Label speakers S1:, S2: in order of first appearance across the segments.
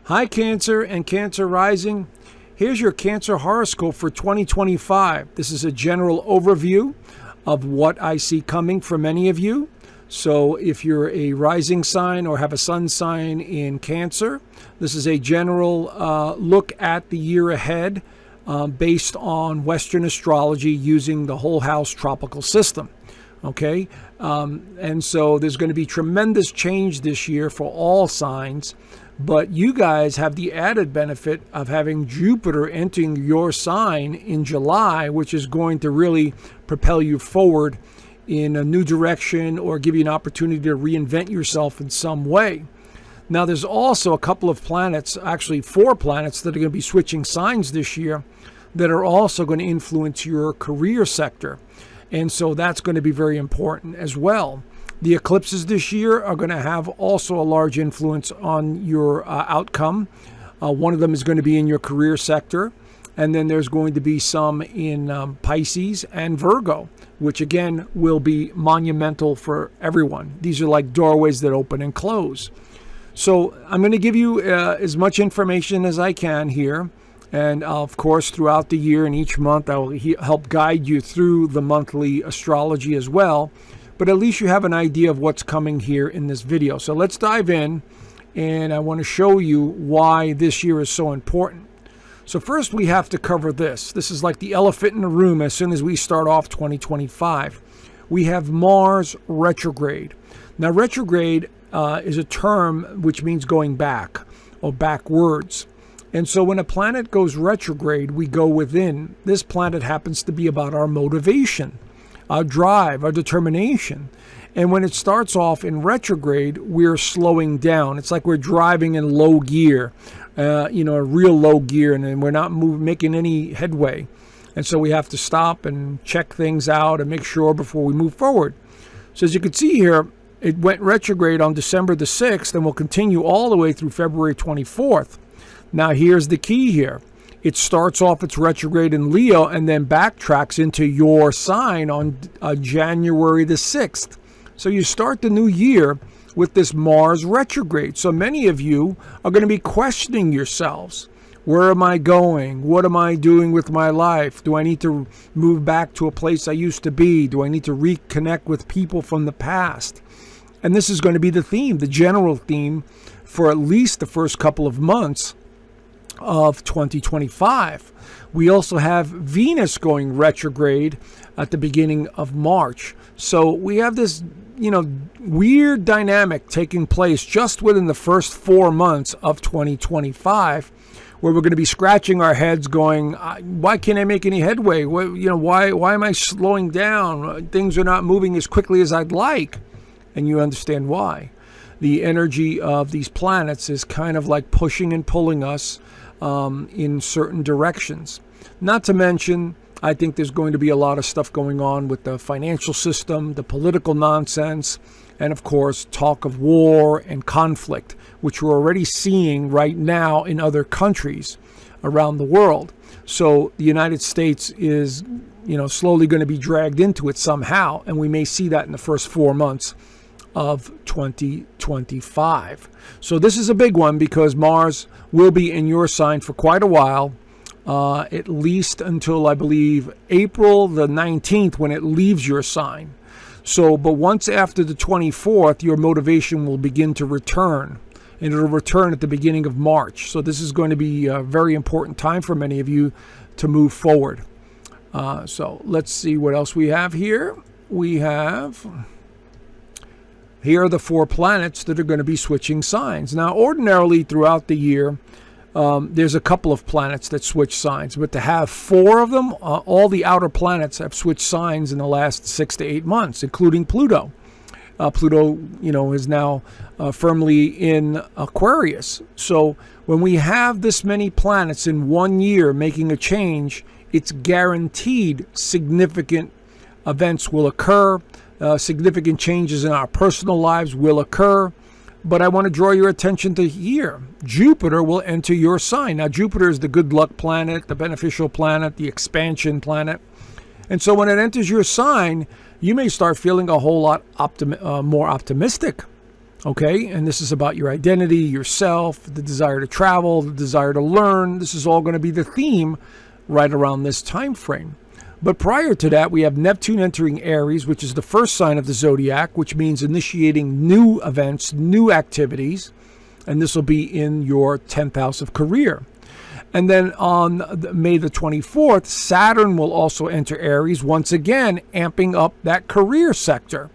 S1: Hi Cancer and Cancer Rising. Here's your Cancer horoscope for 2025. This is a general overview of what I see coming for many of you. So if you're a rising sign or have a sun sign in Cancer, this is a general look at the year ahead based on Western astrology using the whole house tropical system. Okay, and so there's going to be tremendous change this year for all signs. But you guys have the added benefit of having Jupiter entering your sign in July, which is going to really propel you forward in a new direction or give you an opportunity to reinvent yourself in some way. Now, there's also a couple of planets, actually 4 planets, that are going to be switching signs this year that are also going to influence your career sector. And so that's going to be very important as well. The eclipses this year are going to have also a large influence on your outcome. One of them is going to be in your career sector. And then there's going to be some in Pisces and Virgo, which again will be monumental for everyone. These are like doorways that open and close. So I'm going to give you as much information as I can here. And of course, throughout the year and each month, I will help guide you through the monthly astrology as well. But at least you have an idea of what's coming here in this video. So let's dive in, and I want to show you why this year is so important. So first we have to cover this. This is like the elephant in the room as soon as we start off 2025. We have Mars retrograde. Now retrograde is a term which means going back or backwards. And so when a planet goes retrograde, we go within. This planet happens to be about our motivation, our drive, our determination. And when it starts off in retrograde, we're slowing down. It's like we're driving in low gear, a real low gear, and then we're not making any headway. And so we have to stop and check things out and make sure before we move forward. So as you can see here, it went retrograde on December the 6th and will continue all the way through February 24th. Now here's the key here. It starts off its retrograde in Leo and then backtracks into your sign on January the 6th. So you start the new year with this Mars retrograde. So many of you are going to be questioning yourselves. Where am I going? What am I doing with my life? Do I need to move back to a place I used to be? Do I need to reconnect with people from the past? And this is going to be the theme, the general theme for at least the first couple of months of 2025. We also have Venus going retrograde at the beginning of March. So we have this, weird dynamic taking place just within the first 4 months of 2025, where we're going to be scratching our heads going, why can't I make any headway? Why am I slowing down? Things are not moving as quickly as I'd like. And you understand why. The energy of these planets is kind of like pushing and pulling us in certain directions. Not to mention, I think there's going to be a lot of stuff going on with the financial system, the political nonsense, and of course, talk of war and conflict, which we're already seeing right now in other countries around the world. So the United States is, slowly going to be dragged into it somehow, and we may see that in the first 4 months of 2025. So this is a big one because Mars will be in your sign for quite a while, at least until I believe April the 19th when it leaves your sign. So, but once after the 24th, your motivation will begin to return, and it'll return at the beginning of March. So this is going to be a very important time for many of you to move forward. So let's see what else we have here. Here are the 4 planets that are going to be switching signs. Now, ordinarily throughout the year, there's a couple of planets that switch signs, but to have 4 of them, all the outer planets have switched signs in the last 6 to 8 months, including Pluto. Pluto, is now firmly in Aquarius. So when we have this many planets in 1 year making a change, it's guaranteed significant events will occur. Significant changes in our personal lives will occur. But I want to draw your attention to here. Jupiter will enter your sign. Now, Jupiter is the good luck planet, the beneficial planet, the expansion planet. And so when it enters your sign, you may start feeling a whole lot more optimistic. Okay, and this is about your identity, yourself, the desire to travel, the desire to learn. This is all going to be the theme right around this time frame. But prior to that, we have Neptune entering Aries, which is the first sign of the zodiac, which means initiating new events, new activities, and this will be in your 10th house of career. And then on May the 24th, Saturn will also enter Aries, once again amping up that career sector.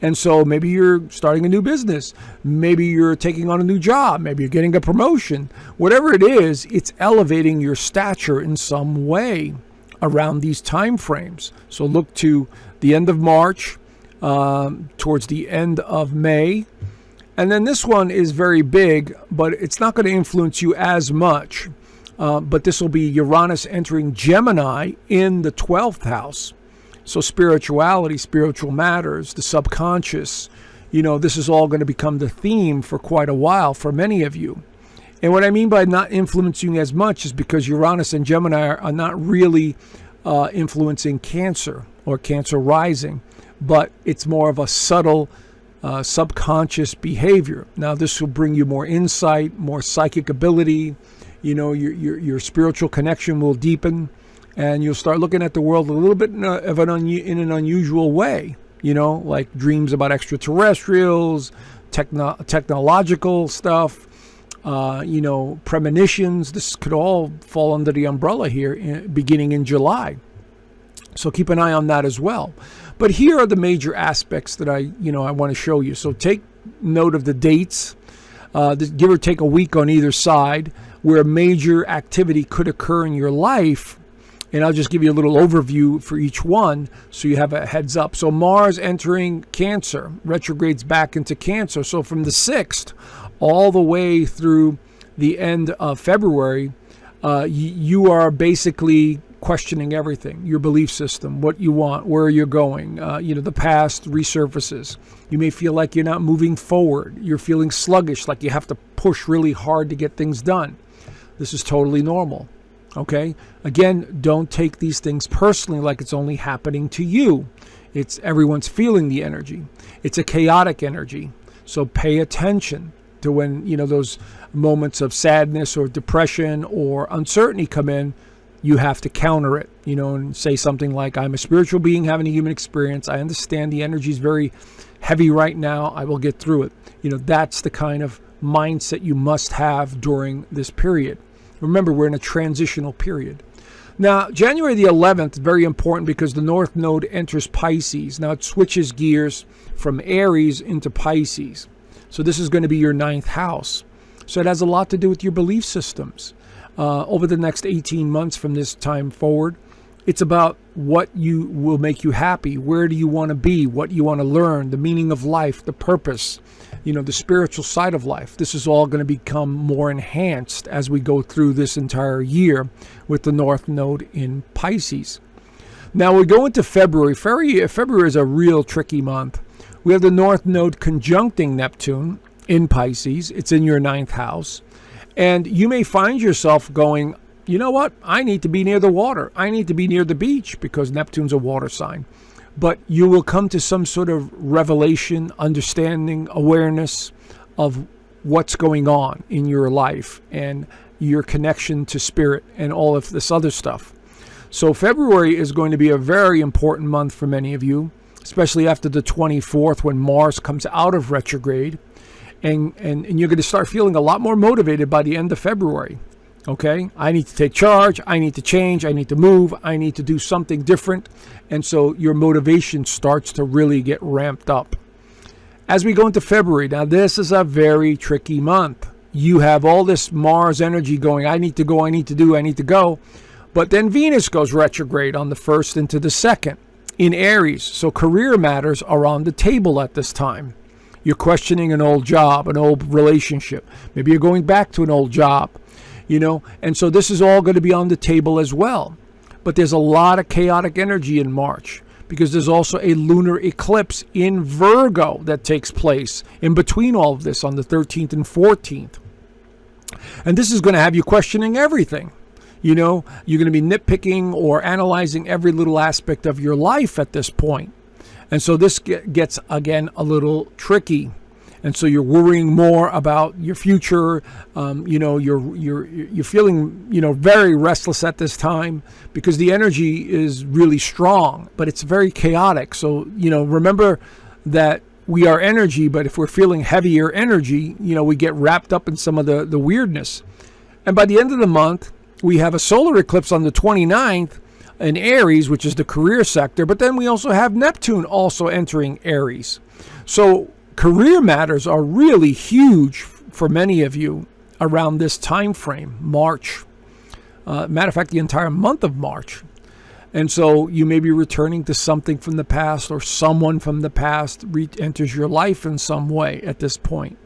S1: And so maybe you're starting a new business, maybe you're taking on a new job, maybe you're getting a promotion. Whatever it is, it's elevating your stature in some way around these time frames. So look to the end of March, towards the end of May. And then this one is very big, but it's not going to influence you as much. But this will be Uranus entering Gemini in the 12th house. So spirituality, spiritual matters, the subconscious, this is all going to become the theme for quite a while for many of you. And what I mean by not influencing as much is because Uranus and Gemini are not really influencing Cancer or Cancer rising, but it's more of a subtle subconscious behavior. Now, this will bring you more insight, more psychic ability. Your spiritual connection will deepen, and you'll start looking at the world a little bit in an unusual way, like dreams about extraterrestrials, technological stuff, premonitions. This could all fall under the umbrella here beginning in July. So keep an eye on that as well. But here are the major aspects that I want to show you. So take note of the dates, give or take a week on either side, where major activity could occur in your life. And I'll just give you a little overview for each one so you have a heads up. So Mars entering Cancer, retrogrades back into Cancer. So from the 6th all the way through the end of February, you are basically questioning everything, your belief system, what you want, where you're going. The past resurfaces. You may feel like you're not moving forward. You're feeling sluggish, like you have to push really hard to get things done. This is totally normal. Okay? Again, don't take these things personally like it's only happening to you. It's everyone's feeling the energy. It's a chaotic energy. So pay attention to when, those moments of sadness or depression or uncertainty come in. You have to counter it, and say something like, I'm a spiritual being having a human experience. I understand the energy is very heavy right now. I will get through it. That's the kind of mindset you must have during this period. Remember, we're in a transitional period. Now, January the 11th, very important because the North Node enters Pisces. Now, it switches gears from Aries into Pisces. So this is going to be your 9th house. So it has a lot to do with your belief systems. Over the next 18 months from this time forward, it's about what will make you happy. Where do you want to be? What you want to learn? The meaning of life, the purpose, the spiritual side of life. This is all going to become more enhanced as we go through this entire year with the North Node in Pisces. Now we go into February. February is a real tricky month. We have the North Node conjuncting Neptune in Pisces. It's in your 9th house. And you may find yourself going, you know what? I need to be near the water. I need to be near the beach because Neptune's a water sign. But you will come to some sort of revelation, understanding, awareness of what's going on in your life and your connection to spirit and all of this other stuff. So February is going to be a very important month for many of you, especially after the 24th when Mars comes out of retrograde. And you're going to start feeling a lot more motivated by the end of February. Okay? I need to take charge. I need to change. I need to move. I need to do something different. And so your motivation starts to really get ramped up. As we go into February, now this is a very tricky month. You have all this Mars energy going, I need to go, I need to do, I need to go. But then Venus goes retrograde on the 1st into the 2nd in Aries. So career matters are on the table at this time. You're questioning an old job, an old relationship. Maybe you're going back to an old job, and so this is all going to be on the table as well. But there's a lot of chaotic energy in March because there's also a lunar eclipse in Virgo that takes place in between all of this on the 13th and 14th. And this is going to have you questioning everything. You're going to be nitpicking or analyzing every little aspect of your life at this point. And so this gets, again, a little tricky. And so you're worrying more about your future. You're feeling, very restless at this time because the energy is really strong, but it's very chaotic. So, remember that we are energy, but if we're feeling heavier energy, we get wrapped up in some of the weirdness. And by the end of the month, we have a solar eclipse on the 29th in Aries, which is the career sector, but then we also have Neptune also entering Aries. So career matters are really huge for many of you around this time frame, March. Matter of fact, the entire month of March. And so you may be returning to something from the past, or someone from the past enters your life in some way at this point.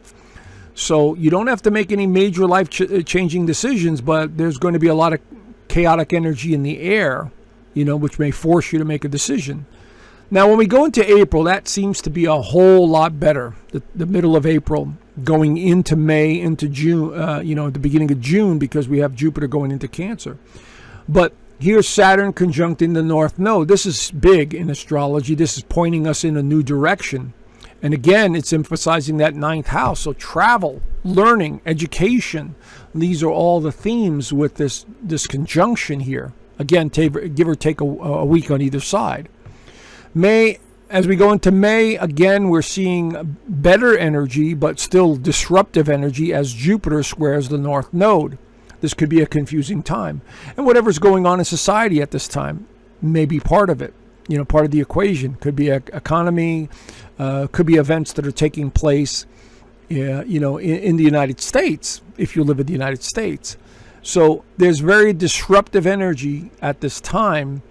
S1: So you don't have to make any major life-changing decisions, but there's going to be a lot of chaotic energy in the air, which may force you to make a decision. Now, when we go into April, that seems to be a whole lot better. The middle of April, going into May, into June, at the beginning of June, because we have Jupiter going into Cancer. But here's Saturn conjuncting the North Node. This is big in astrology. This is pointing us in a new direction. And again, it's emphasizing that ninth house. So travel, learning, education, these are all the themes with this conjunction here. Again, give or take a week on either side. May, as we go into May, again, we're seeing better energy, but still disruptive energy as Jupiter squares the North Node. This could be a confusing time. And whatever's going on in society at this time may be part of it. Part of the equation. Could be economy, could be events that are taking place, in the United States, if you live in the United States. So there's very disruptive energy at this time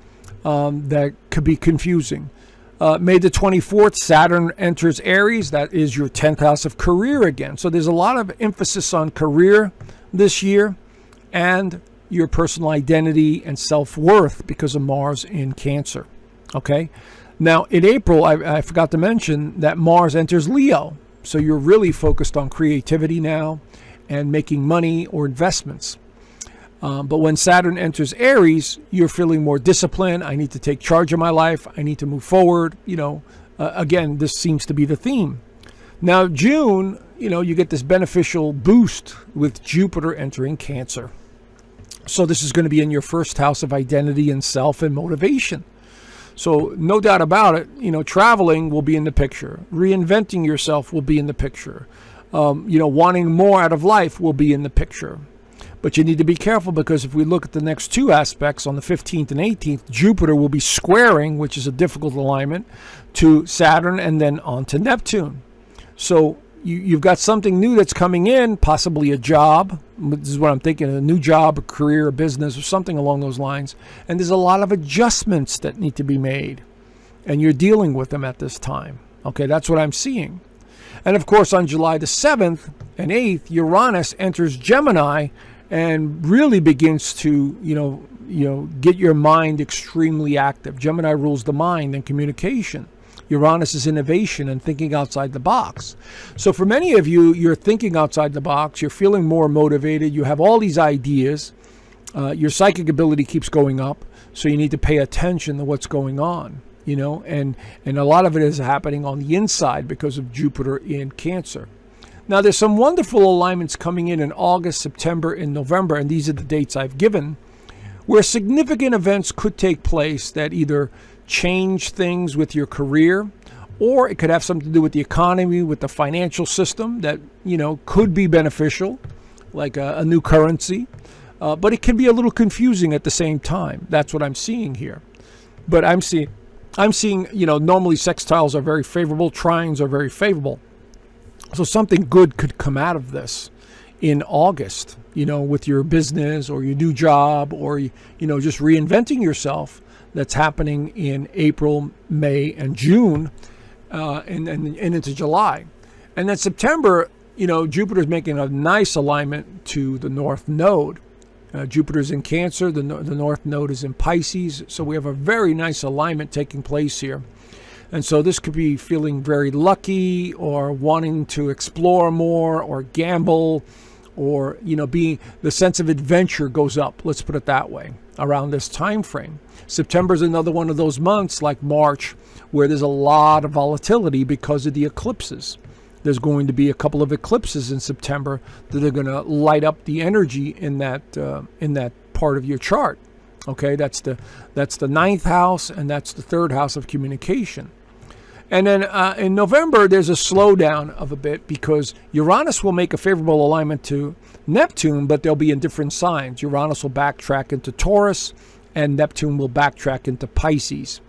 S1: that could be confusing. May the 24th, Saturn enters Aries. That is your 10th house of career again. So there's a lot of emphasis on career this year and your personal identity and self-worth because of Mars in Cancer. Okay. Now, in April, I forgot to mention that Mars enters Leo. So you're really focused on creativity now and making money or investments. But when Saturn enters Aries, you're feeling more disciplined. I need to take charge of my life. I need to move forward. Again, this seems to be the theme. Now, June, you get this beneficial boost with Jupiter entering Cancer. So this is going to be in your first house of identity and self and motivation. So no doubt about it, traveling will be in the picture. Reinventing yourself will be in the picture. Wanting more out of life will be in the picture. But you need to be careful because if we look at the next two aspects on the 15th and 18th, Jupiter will be squaring, which is a difficult alignment, to Saturn and then on to Neptune. So you've got something new that's coming in, possibly a job. This is what I'm thinking, a new job, a career, a business, or something along those lines. And there's a lot of adjustments that need to be made. And you're dealing with them at this time. Okay, that's what I'm seeing. And of course, on July the 7th and 8th, Uranus enters Gemini and really begins to, get your mind extremely active. Gemini rules the mind and communication. Uranus is innovation and thinking outside the box. So for many of you, you're thinking outside the box. You're feeling more motivated. You have all these ideas. Your psychic ability keeps going up. So you need to pay attention to what's going on, and a lot of it is happening on the inside because of Jupiter in Cancer. Now, there's some wonderful alignments coming in August, September, and November, and these are the dates I've given, where significant events could take place that either change things with your career, or it could have something to do with the economy, with the financial system that, could be beneficial, like a new currency. But it can be a little confusing at the same time. That's what I'm seeing here. But I'm seeing, normally sextiles are very favorable, trines are very favorable. So something good could come out of this in August, with your business or your new job or, just reinventing yourself. That's happening in April, May, and June, and into July. And then September, Jupiter's making a nice alignment to the North Node. Jupiter's in Cancer, the North Node is in Pisces, so we have a very nice alignment taking place here. And so this could be feeling very lucky or wanting to explore more or gamble or, being the sense of adventure goes up, let's put it that way, around this time frame. September is another one of those months like March where there's a lot of volatility because of the eclipses. there's going to be a couple of eclipses in September that are going to light up the energy in that part of your chart. Okay, that's the ninth house, and that's the third house of communication. And then in November, there's a slowdown of a bit because Uranus will make a favorable alignment to Neptune, but they'll be in different signs. Uranus will backtrack into Taurus, and Neptune will backtrack into Pisces.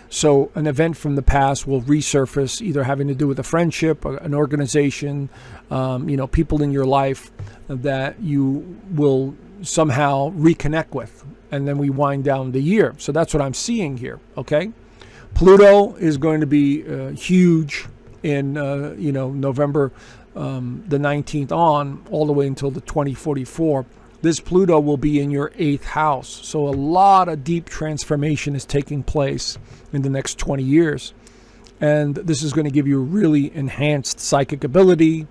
S1: So an event from the past will resurface, either having to do with a friendship, an organization, people in your life that you will somehow reconnect with. And then we wind down the year. So that's what I'm seeing here, okay? Pluto is going to be huge in, November the 19th on, all the way until the 2044. This Pluto will be in your 8th house. So a lot of deep transformation is taking place in the next 20 years. And this is going to give you really enhanced psychic ability,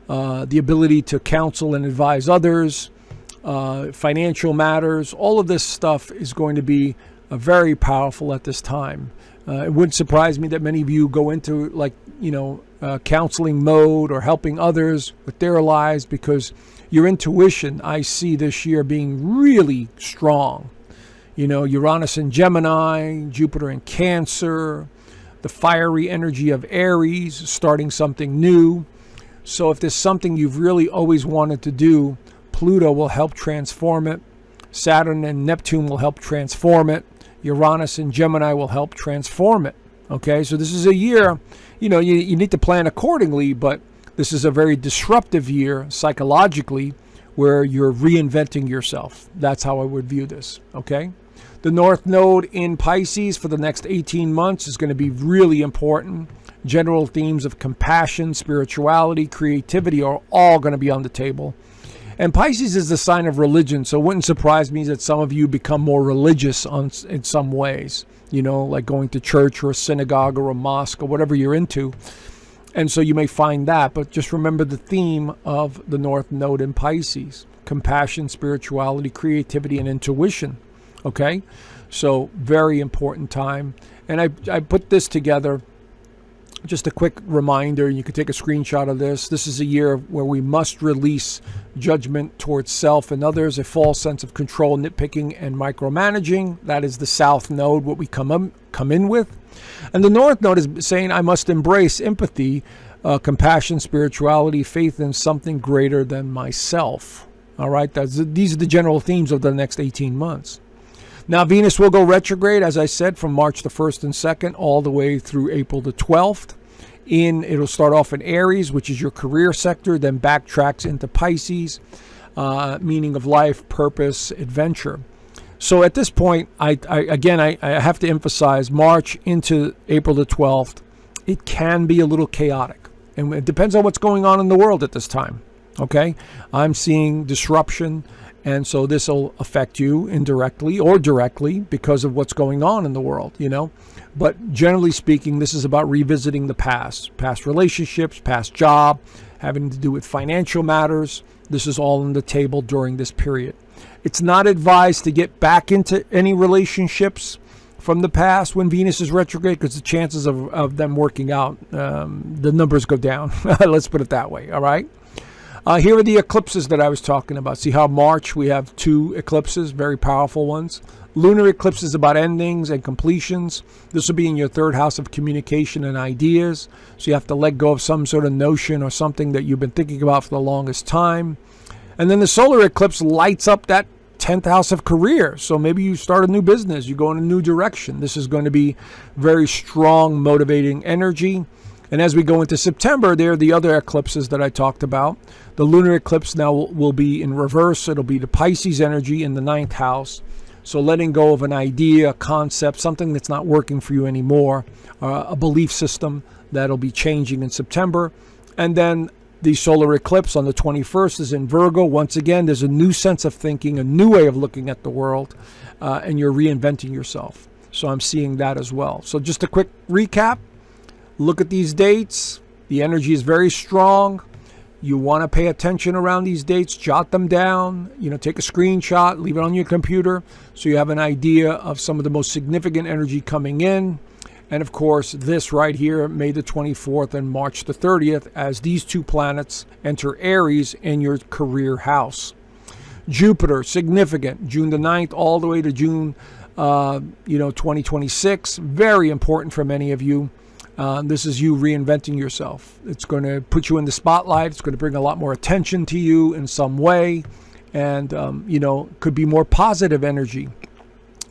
S1: the ability to counsel and advise others, financial matters. All of this stuff is going to be very powerful at this time. It wouldn't surprise me that many of you go into counseling mode or helping others with their lives, because your intuition, I see this year being really strong. Uranus in Gemini, Jupiter in Cancer, the fiery energy of Aries, starting something new. So if there's something you've really always wanted to do, Pluto will help transform it. Saturn and Neptune will help transform it. Uranus and Gemini will help transform it. Okay, so this is a year, you need to plan accordingly, but this is a very disruptive year psychologically where you're reinventing yourself. That's how I would view this, okay? The North Node in Pisces for the next 18 months is going to be really important. General themes of compassion, spirituality, creativity are all going to be on the table. And Pisces is the sign of religion, so it wouldn't surprise me that some of you become more religious in some ways, like going to church or a synagogue or a mosque or whatever you're into. And so you may find that, but just remember the theme of the North Node in Pisces: compassion, spirituality, creativity, and intuition. Okay? So very important time. And I put this together. Just a quick reminder, you can take a screenshot of this. This is a year where we must release judgment towards self and others, a false sense of control, nitpicking, and micromanaging. That is the South Node, what we come in with. And the North Node is saying I must embrace empathy, compassion, spirituality, faith in something greater than myself. All right, these are the general themes of the next 18 months. Now, Venus will go retrograde, as I said, from March the 1st and 2nd all the way through April the 12th. It'll start off in Aries, which is your career sector, then backtracks into Pisces, meaning of life, purpose, adventure. So at this point, I have to emphasize March into April the 12th, it can be a little chaotic. And it depends on what's going on in the world at this time. Okay? I'm seeing disruption. And so this will affect you indirectly or directly because of what's going on in the world, But generally speaking, this is about revisiting the past relationships, past job, having to do with financial matters. This is all on the table during this period. It's not advised to get back into any relationships from the past when Venus is retrograde, because the chances of them working out, the numbers go down. Let's put it that way, all right? Here are the eclipses that I was talking about. See how March we have 2 eclipses, very powerful ones. Lunar eclipse is about endings and completions. This will be in your 3rd house of communication and ideas. So you have to let go of some sort of notion or something that you've been thinking about for the longest time. And then the solar eclipse lights up that 10th house of career. So maybe you start a new business, you go in a new direction. This is going to be very strong, motivating energy. And as we go into September, there are the other eclipses that I talked about. The lunar eclipse now will be in reverse. It'll be the Pisces energy in the 9th house. So letting go of an idea, a concept, something that's not working for you anymore, a belief system that'll be changing in September. And then the solar eclipse on the 21st is in Virgo. Once again, there's a new sense of thinking, a new way of looking at the world, and you're reinventing yourself. So I'm seeing that as well. So just a quick recap. Look at these dates. The energy is very strong. You want to pay attention around these dates. Jot them down. Take a screenshot. Leave it on your computer so you have an idea of some of the most significant energy coming in. And of course, this right here, May the 24th and March the 30th, as these two planets enter Aries in your career house. Jupiter, significant, June the 9th all the way to June 2026. Very important for many of you. This is you reinventing yourself. It's going to put you in the spotlight. It's going to bring a lot more attention to you in some way. And, could be more positive energy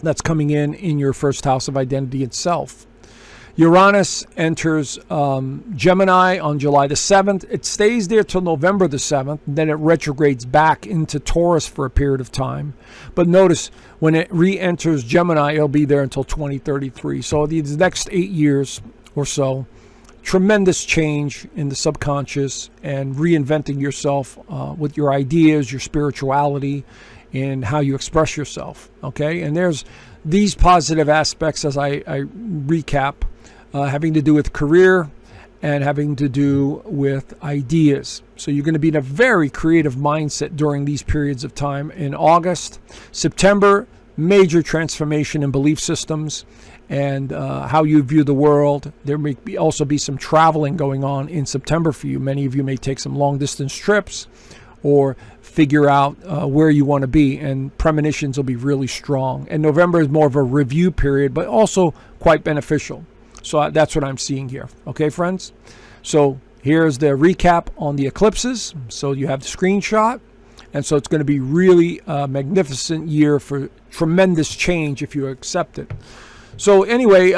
S1: that's coming in your first house of identity itself. Uranus enters Gemini on July the 7th. It stays there till November the 7th. And then it retrogrades back into Taurus for a period of time. But notice, when it re-enters Gemini, it'll be there until 2033. So these next 8 years or so, tremendous change in the subconscious and reinventing yourself with your ideas, your spirituality, and how you express yourself. Okay, and there's these positive aspects as I recap, having to do with career and having to do with ideas. So you're going to be in a very creative mindset during these periods of time. In August, September, major transformation in belief systems and how you view the world. There may also be some traveling going on in September for you. Many of you may take some long distance trips or figure out where you want to be, and premonitions will be really strong. And November is more of a review period, but also quite beneficial. So that's what I'm seeing here. Okay, friends? So here's the recap on the eclipses. So you have the screenshot. And so it's going to be really a magnificent year for tremendous change if you accept it. So anyway,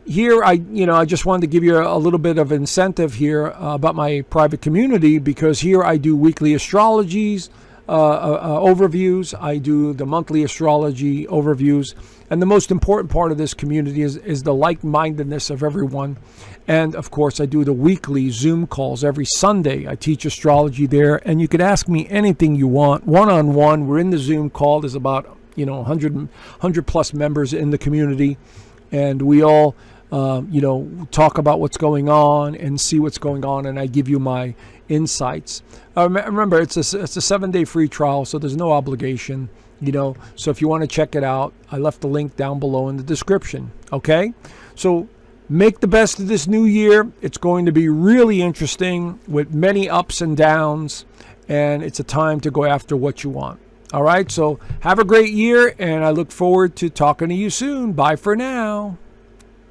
S1: here I just wanted to give you a little bit of incentive here about my private community, because here I do weekly astrologies, overviews. I do the monthly astrology overviews. And the most important part of this community is the like-mindedness of everyone. And of course, I do the weekly Zoom calls every Sunday. I teach astrology there, and you could ask me anything you want, one-on-one. We're in the Zoom call. There's about 100 plus members in the community, and we all talk about what's going on and see what's going on, and I give you my insights. Remember, it's a 7-day free trial, so there's no obligation. So if you want to check it out, I left the link down below in the description. Okay, so make the best of this new year. It's going to be really interesting with many ups and downs, and it's a time to go after what you want. All right, so have a great year, and I look forward to talking to you soon. Bye for now.